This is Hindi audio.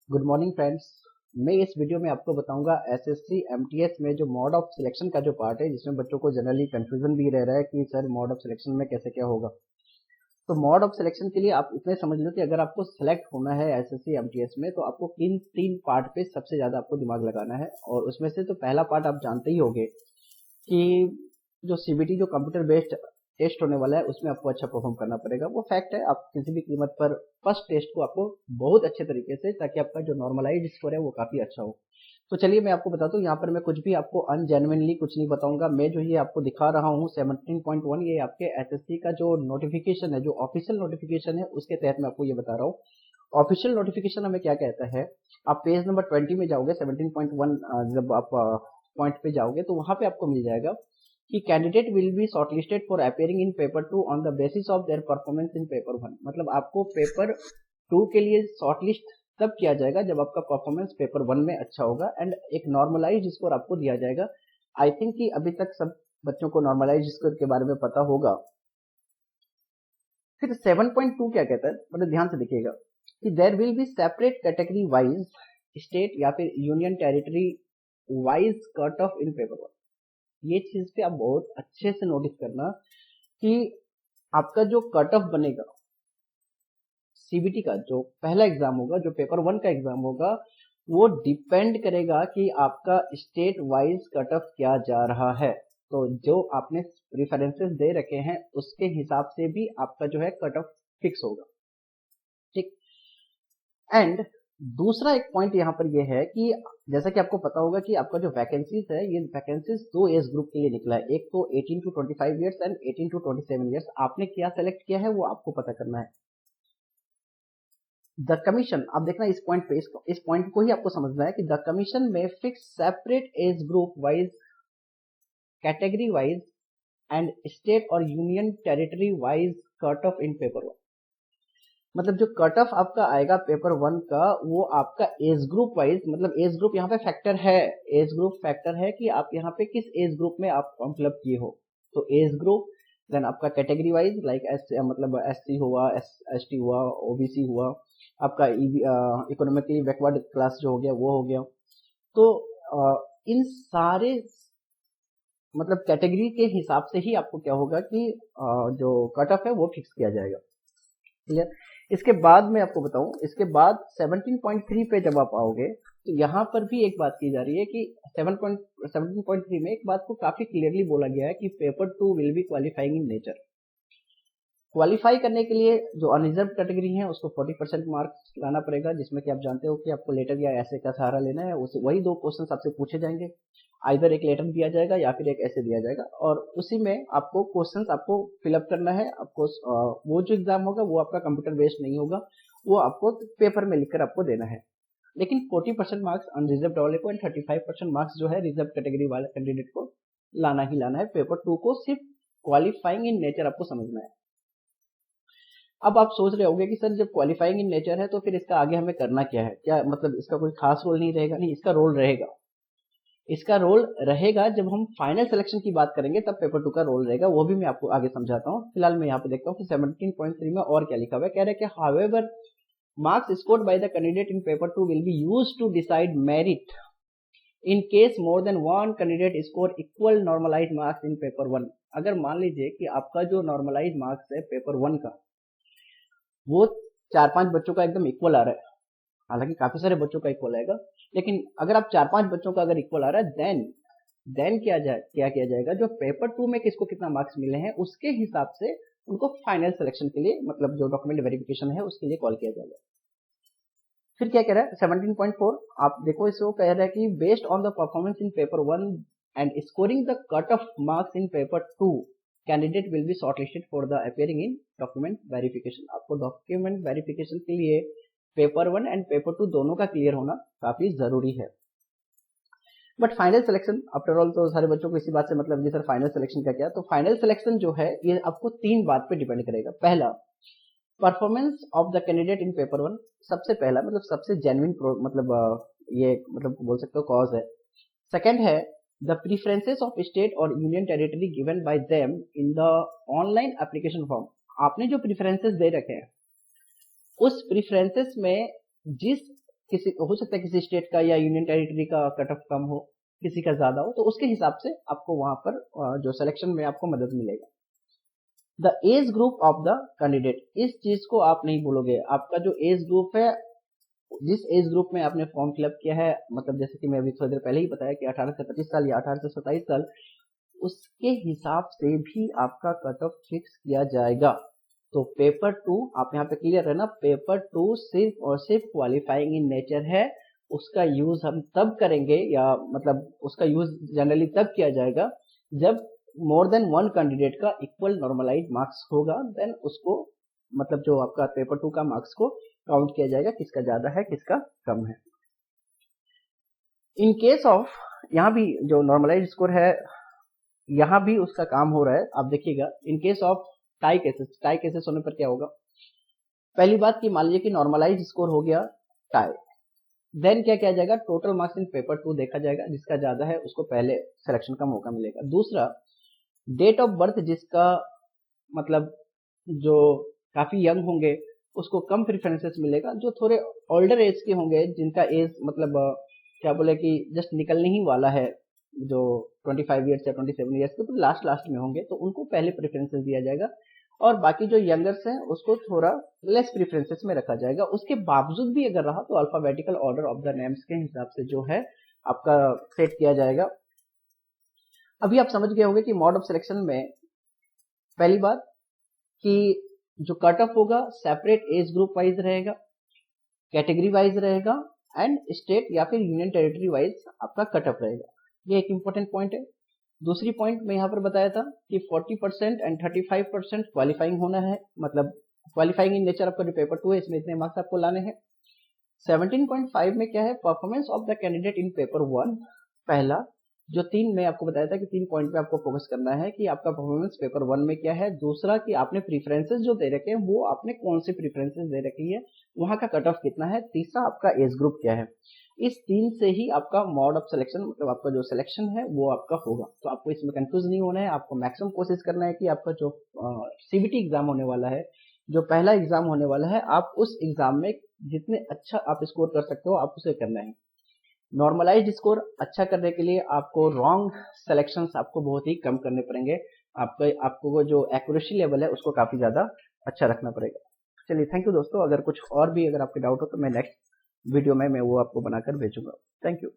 Good morning friends. मैं इस वीडियो में आपको बताऊंगा एसएससी एमटीएस में जो मोड ऑफ सिलेक्शन का जो पार्ट है, जिसमें बच्चों को जनरली कंफ्यूजन भी रह रहा है कि सर मोड ऑफ सिलेक्शन में कैसे क्या होगा। तो मोड ऑफ सिलेक्शन के लिए आप इतने समझ लो कि अगर आपको सेलेक्ट होना है एसएससी एमटीएस में, तो आपको किन तीन पार्ट पे सबसे ज्यादा आपको दिमाग लगाना है। और उसमें से तो पहला पार्ट आप जानते ही होंगे कि जो सीबीटी जो कंप्यूटर बेस्ड टेस्ट होने वाला है, उसमें आपको अच्छा परफॉर्म करना पड़ेगा। वो फैक्ट है, आप किसी भी कीमत पर फर्स्ट टेस्ट को आपको बहुत अच्छे तरीके से, ताकि आपका जो नॉर्मलाइज स्कोर है वो काफी अच्छा हो। तो चलिए मैं आपको बताता हूँ, यहाँ पर मैं कुछ भी आपको अनजेन्युइनली कुछ नहीं बताऊंगा। मैं जो ये आपको दिखा रहा हूँ 17.1, ये आपके एसएससी का जो नोटिफिकेशन है, जो ऑफिशियल नोटिफिकेशन है, उसके तहत मैं आपको ये बता रहा हूँ। ऑफिशियल नोटिफिकेशन हमें क्या कहता है, आप पेज नंबर 20 में जाओगे, 17.1 जब आप पॉइंट पे जाओगे तो वहां पे आपको मिल जाएगा कि candidate will be shortlisted for appearing in paper 2 on the basis of their performance in paper 1। मतलब आपको पेपर 2 के लिए शॉर्टलिस्ट तब किया जाएगा जब आपका परफॉर्मेंस पेपर 1 में अच्छा होगा एंड एक नॉर्मलाइज स्कोर आपको दिया जाएगा। आई थिंक कि अभी तक सब बच्चों को नॉर्मलाइज स्कोर के बारे में पता होगा। फिर 7.2 क्या कहता है, मतलब ध्यान से देखिएगा कि there will be separate category wise state या फिर union territory wise cut off in paper 1। ये चीज पे आप बहुत अच्छे से नोटिस करना कि आपका जो कट ऑफ बनेगा सीबीटी का, जो पहला एग्जाम होगा, जो पेपर 1 का एग्जाम होगा, वो डिपेंड करेगा कि आपका स्टेट वाइज कट ऑफ क्या जा रहा है। तो जो आपने प्रेफरेंसेस दे रखे हैं उसके हिसाब से भी आपका जो है कट ऑफ फिक्स होगा, ठीक। एंड दूसरा एक पॉइंट यहाँ पर यह है कि जैसा कि आपको पता होगा कि आपका जो वैकेंसीज है, ये वैकेंसीज दो एज ग्रुप के लिए निकला है। एक तो 18 to 25 years and 18 to 27 years. आपने क्या सेलेक्ट किया है वो आपको पता करना है। द कमीशन, आप देखना इस पॉइंट पे, इस पॉइंट को ही आपको समझना है कि द कमीशन में fix separate age group wise, category wise and state और union territory wise cut off in paper 1। मतलब जो कट ऑफ आपका आएगा पेपर 1 का, वो आपका एज ग्रुप वाइज, मतलब एज ग्रुप यहाँ पे फैक्टर है, एज ग्रुप फैक्टर है कि आप यहाँ पे किस एज ग्रुप में आप फॉर्म फिलअप किए हो। तो एज ग्रुप, देन आपका कैटेगरी वाइज लाइक मतलब एससी हुआ, एसटी हुआ, ओबीसी हुआ, आपका इकोनॉमिकली बैकवर्ड क्लास जो हो गया वो हो गया। तो इन सारे मतलब कैटेगरी के हिसाब से ही आपको क्या होगा कि जो कट ऑफ है वो फिक्स किया जाएगा। क्लियर। इसके बाद मैं आपको बताऊं, इसके बाद 17.3 पे जब आप आओगे तो यहाँ पर भी एक बात की जा रही है कि 17.3 में एक बात को काफी क्लियरली बोला गया है कि paper 2 will B qualifying in nature. Qualify करने के लिए जो अनरिजर्व कैटेगरी है उसको 40% मार्क्स लाना पड़ेगा, जिसमें कि आप जानते हो कि आपको लेटर या ऐसे का सहारा लेना है। उसे वही दो क्वेश्चन आपसे पूछे जाएंगे, आइदर एक लेटर दिया जाएगा या फिर एक ऐसे दिया जाएगा, और उसी में आपको क्वेश्चंस आपको फिलअप करना है। आपको वो जो एग्जाम होगा वो आपका कंप्यूटर बेस्ड नहीं होगा, वो आपको पेपर में लिखकर आपको देना है। लेकिन 40% मार्क्स अनरिजर्व वाले को एंड 35% मार्क्स जो है रिजर्व कैटेगरी वाले कैंडिडेट को लाना ही लाना है। पेपर 2 को सिर्फ क्वालिफाइंग इन नेचर आपको समझना है। अब आप सोच रहे होंगे कि सर जब क्वालिफाइंग इन नेचर है तो फिर इसका आगे हमें करना क्या है, क्या मतलब इसका कोई खास रोल नहीं रहेगा? नहीं, इसका रोल रहेगा। इसका रोल रहेगा जब हम फाइनल सिलेक्शन की बात करेंगे, तब पेपर 2 का रोल रहेगा। वो भी मैं आपको आगे समझाता हूँ। फिलहाल मैं यहाँ पे देखता हूँ कि 17.3 में और क्या लिखा हुआ है। कह रहा है कि however marks scored by the candidate in paper 2 will be used to decide merit in case more than one candidate score equal normalise marks in paper 1। अगर मान लीजिए कि आपका जो नॉर्मलाइज मार्क्स है पेपर 1 का, वो 4-5 बच्चों का एकदम इक्वल आ रहा है, हालांकि काफी सारे बच्चों का इक्वल आएगा, लेकिन अगर आप 4-5 बच्चों का अगर इक्वल आ रहा है, देन क्या किया जाएगा, जो पेपर 2 में किसको कितना मार्क्स मिले हैं उसके हिसाब से उनको फाइनल सिलेक्शन के लिए, मतलब जो डॉक्यूमेंट वेरिफिकेशन है उसके लिए कॉल किया जाएगा। फिर क्या कह रहा है 17.4, आप देखो इसको कह रहा है कि based on the performance in paper 1 and scoring the cut off marks in paper 2, candidate will be shortlisted for the appearing in document verification. आपको डॉक्यूमेंट वेरिफिकेशन के लिए पेपर 1 एंड पेपर 2 दोनों का क्लियर होना काफी जरूरी है। But final selection after all, तो सारे बच्चों को इसी बात से मतलब जी सर फाइनल सिलेक्शन का क्या? तो फाइनल सिलेक्शन जो है ये आपको 3 बात पे डिपेंड करेगा। पहला, performance of the candidate in paper 1, सबसे पहला मतलब सबसे जेन्युइन मतलब ये मतलब बोल सकते हो कॉज है। सेकंड है द प्रीफरेंसेस ऑफ स्टेट और union territory given by them in the online application form. आपने जो प्रीफरेंसेस दे रखे हैं उस प्रीफरेंसेस में जिस किसी हो सकता है किसी स्टेट का या यूनियन टेरिटरी का कट ऑफ कम हो, किसी का ज्यादा हो, तो उसके हिसाब से आपको वहां पर जो सिलेक्शन में आपको मदद मिलेगा। The age group of the candidate, इस चीज को आप नहीं भूलोगे। आपका जो एज ग्रुप है, जिस एज ग्रुप में आपने फॉर्म फिलअप किया है, मतलब जैसे कि मैं अभी थोड़ी देर पहले ही बताया कि 18 से 25 साल या 18 से 27 साल, उसके हिसाब से भी आपका कट ऑफ फिक्स किया जाएगा। तो पेपर 2 आप यहाँ पे क्लियर है ना, पेपर 2 सिर्फ और सिर्फ क्वालिफाइंग इन नेचर है। उसका यूज हम तब करेंगे, या मतलब उसका यूज जनरली तब किया जाएगा जब मोर देन वन कैंडिडेट का इक्वल नॉर्मलाइज मार्क्स होगा, देन उसको मतलब जो आपका पेपर 2 का मार्क्स को काउंट किया जाएगा, किसका ज्यादा है किसका कम है। इन केस ऑफ, यहाँ भी जो नॉर्मलाइज स्कोर है यहाँ भी उसका काम हो रहा है, आप देखिएगा। In case of tie cases होने पर क्या होगा, पहली बात कि मान लीजिए कि नॉर्मलाइज स्कोर हो गया टाई, देन क्या किया जाएगा, टोटल मार्क्स इन पेपर 2 देखा जाएगा, जिसका ज्यादा है उसको पहले सिलेक्शन का मौका मिलेगा। दूसरा, डेट ऑफ बर्थ जिसका मतलब जो काफी यंग होंगे उसको कम प्रेफरेंसेस मिलेगा, जो थोड़े ओल्डर एज के होंगे जिनका एज मतलब क्या बोले कि जस्ट निकलने ही वाला है, जो 25 ईयर्स या 27 ईयर्स के तो लास्ट में होंगे, तो उनको पहले प्रेफरेंसेस दिया जाएगा, और बाकी जो यंगर्स हैं उसको थोड़ा लेस प्रेफरेंसेस में रखा जाएगा। उसके बावजूद भी अगर रहा तो alphabetical order of the names के हिसाब से जो है आपका सेट किया जाएगा। अभी आप समझ गए होंगे कि मोड ऑफ सिलेक्शन में पहली बात कि जो कट ऑफ होगा सेपरेट एज ग्रुप वाइज रहेगा, कैटेगरी वाइज रहेगा, एंड स्टेट या फिर यूनियन टेरिटरी वाइज आपका कट ऑफ रहेगा। ये एक इंपॉर्टेंट पॉइंट है। दूसरी पॉइंट मैं यहाँ पर बताया था कि 40% एंड 35% क्वालिफाइंग होना है, मतलब क्वालिफाइंग इन नेचर आपका जो पेपर 2 है इसमें इतने मार्क्स आपको लाने हैं। 17.5 में क्या है, performance of the candidate in paper 1, पहला जो 3 में आपको बताया था कि 3 पॉइंट पे आपको फोकस करना है कि आपका परफॉर्मेंस पेपर 1 में क्या है। दूसरा कि आपने प्रीफरेंसेस जो दे रखे हैं वो आपने कौन से प्रीफरेंसेस दे रखी है, वहां का कट ऑफ कितना है। तीसरा आपका एज ग्रुप क्या है। इस 3 से ही आपका मोड ऑफ सिलेक्शन, मतलब आपका जो सिलेक्शन है वो आपका होगा। तो आपको इसमें कंफ्यूज नहीं होना है, आपको मैक्सिमम कोशिश करना है कि आपका जो सीबीटी एग्जाम होने वाला है, जो पहला एग्जाम होने वाला है, आप उस एग्जाम में जितने अच्छा आप स्कोर कर सकते हो आप उसे करना है। नॉर्मलाइज्ड स्कोर अच्छा करने के लिए आपको रॉन्ग सिलेक्शंस आपको बहुत ही कम करने पड़ेंगे। आपको जो एक्यूरेसी लेवल है उसको काफी ज्यादा अच्छा रखना पड़ेगा। चलिए, थैंक यू दोस्तों। अगर कुछ और भी अगर आपके डाउट हो तो मैं नेक्स्ट वीडियो में मैं वो आपको बनाकर भेजूंगा। Thank you.